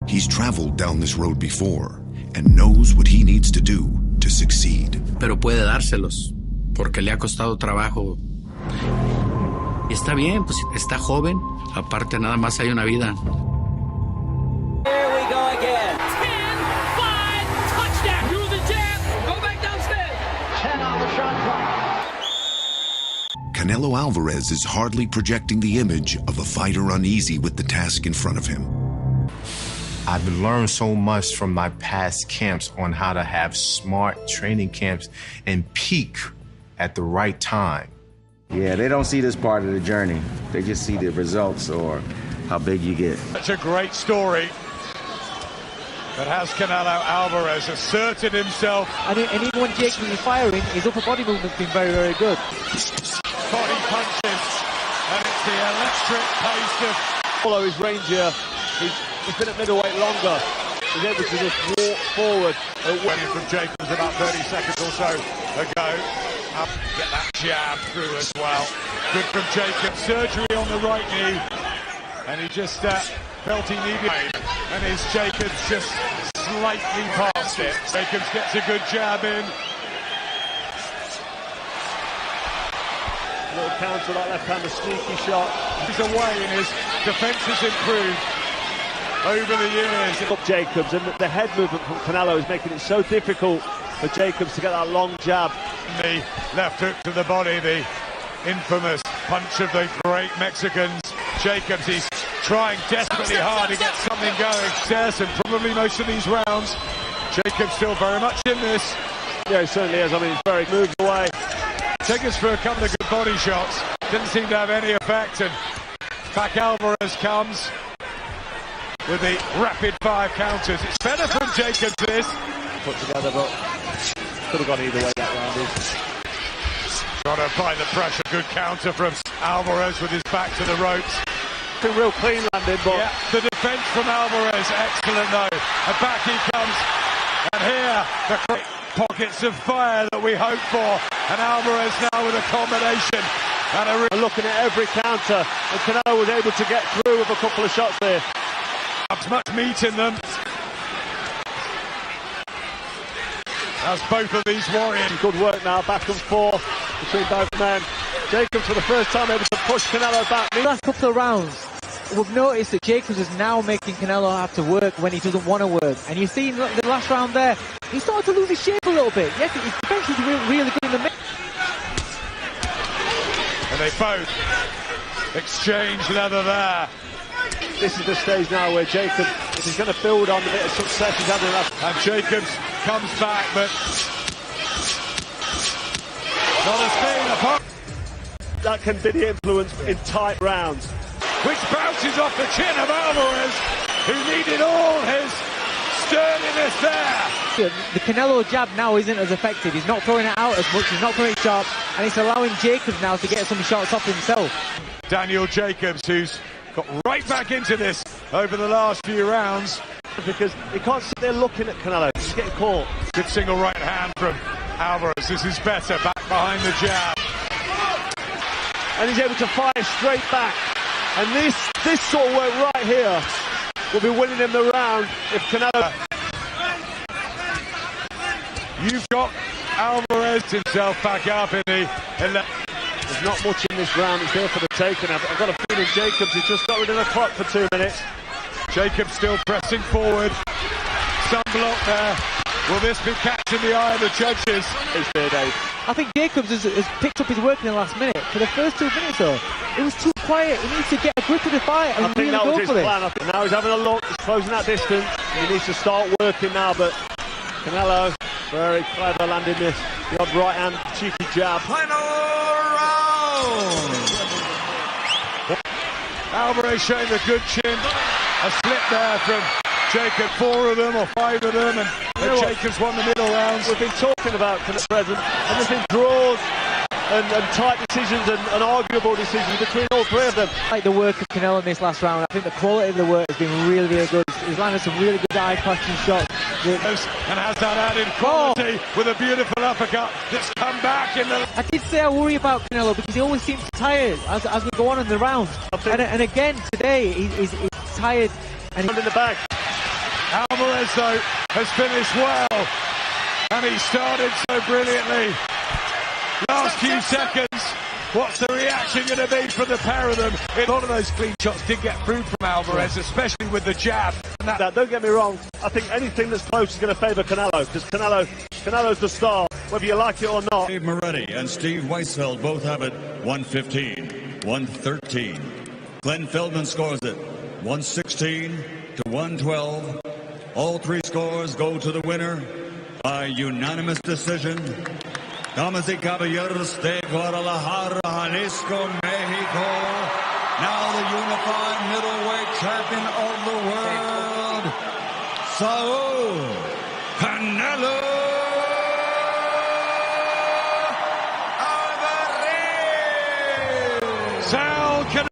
He's traveled down this road before and knows what he needs to do to succeed. Pero puede dárselos porque le ha costado trabajo. Y está bien, pues está joven. Aparte, nada más hay una vida. Here we go again. 10-5 touchdown. Do the jab. Go back downstairs. 10 on the shot clock. Canelo Alvarez is hardly projecting the image of a fighter uneasy with the task in front of him. I've learned so much from my past camps on how to have smart training camps and peak at the right time. Yeah, they don't see this part of the journey. They just see the results or how big you get. That's a great story. But has Canelo Alvarez asserted himself? And even when Jake was firing, his upper body movement's been very, very good. Body punches, and it's the electric pace of... Follow his range here. He's been at middleweight longer. He's able to just walk forward. Winning from Jacobs about 30 seconds or so ago. Get that jab through as well. Good from Jacobs. Surgery on the right knee. And he just felt he needed it. And his Jacobs just slightly past it. Jacobs gets a good jab in. Little counter that left-hander sneaky shot. He's away and his defence has improved over the years. Jacobs, and the head movement from Canelo is making it so difficult for Jacobs to get that long jab. The left hook to the body, the infamous punch of the great Mexicans. Jacobs, he's trying desperately hard to get something going. Success and probably most of these rounds. Jacobs still very much in this. Yeah, he certainly is. I mean, he's very moves away. Jacobs for a couple of good body shots. Didn't seem to have any effect, and back Alvarez comes with the rapid fire counters. It's better from Jacobs this. Put together, but could have gone either way that round is. Trying to apply the pressure. Good counter from Alvarez with his back to the ropes. A real clean landing, but yeah, the defense from Alvarez, excellent though. And back he comes. And here, the great pockets of fire that we hope for. And Alvarez now with a combination. And looking at every counter. And Canelo was able to get through with a couple of shots there. Much meat in them. As both of these warriors. Good work now, back and forth between both men. Jacobs for the first time able to push Canelo back. The last couple of rounds, we've noticed that Jacobs is now making Canelo have to work when he doesn't want to work. And you see the last round there, he started to lose his shape a little bit. Yes, his defense is really good in the mix. And they both exchange leather there. This is the stage now where Jacobs, if he's going to build on the bit of success he's having enough. And Jacobs comes back, but not a thing apart. That can be the influence in tight rounds. Which bounces off the chin of Alvarez, who needed all his sturdiness there. The Canelo jab now isn't as effective. He's not throwing it out as much, he's not throwing it sharp, and it's allowing Jacobs now to get some shots off himself. Daniel Jacobs, who's got right back into this over the last few rounds. Because he can't sit there looking at Canelo, he's getting caught. Good single right hand from Alvarez. This is better, back behind the jab. And he's able to fire straight back. And this sort of work right here will be winning him the round if Canelo... You've got Alvarez himself back up in the... There's not much in this round, it's there for the taking. I've got a feeling Jacobs has just got rid of the clock for 2 minutes. Jacobs still pressing forward. Some block there. Will this be catching the eye of the judges? It's there, Dave. I think Jacobs has picked up his work in the last minute. For the first 2 minutes though, it was too quiet. He needs to get a grip of the fight and really go for it. I think now he's having a look, he's closing that distance. He needs to start working now, but Canelo, very clever landing this. The odd right hand, cheeky jab. Final round! Alvarez showing the good chin. A slip there from Jacob, 4 of them or 5 of them, and Jacobs won the middle rounds. We've been talking about at present, and there's been draws and tight decisions and arguable decisions between all 3 of them. I like the work of Canelo in this last round. I think the quality of the work has been really, really good. He's landed some really good eye-catching shots. And has that added quality with a beautiful uppercut that's come back in the... I did say I worry about Canelo because he always seems tired as we go on in the rounds. And again, today, he's tired. And in the back. Alvarez, though, has finished well, and he started so brilliantly. Last few seconds, what's the reaction going to be from the pair of them? A lot of those clean shots did get through from Alvarez, especially with the jab. Now, don't get me wrong, I think anything that's close is going to favour Canelo, because Canelo's the star, whether you like it or not. Dave Moretti and Steve Weisfeld both have it 115, 113. Glenn Feldman scores it 116 to 112. All three scores go to the winner by unanimous decision. Damas y caballeros de Guadalajara, Jalisco, Mexico. Now the unified middleweight champion of the world, Saul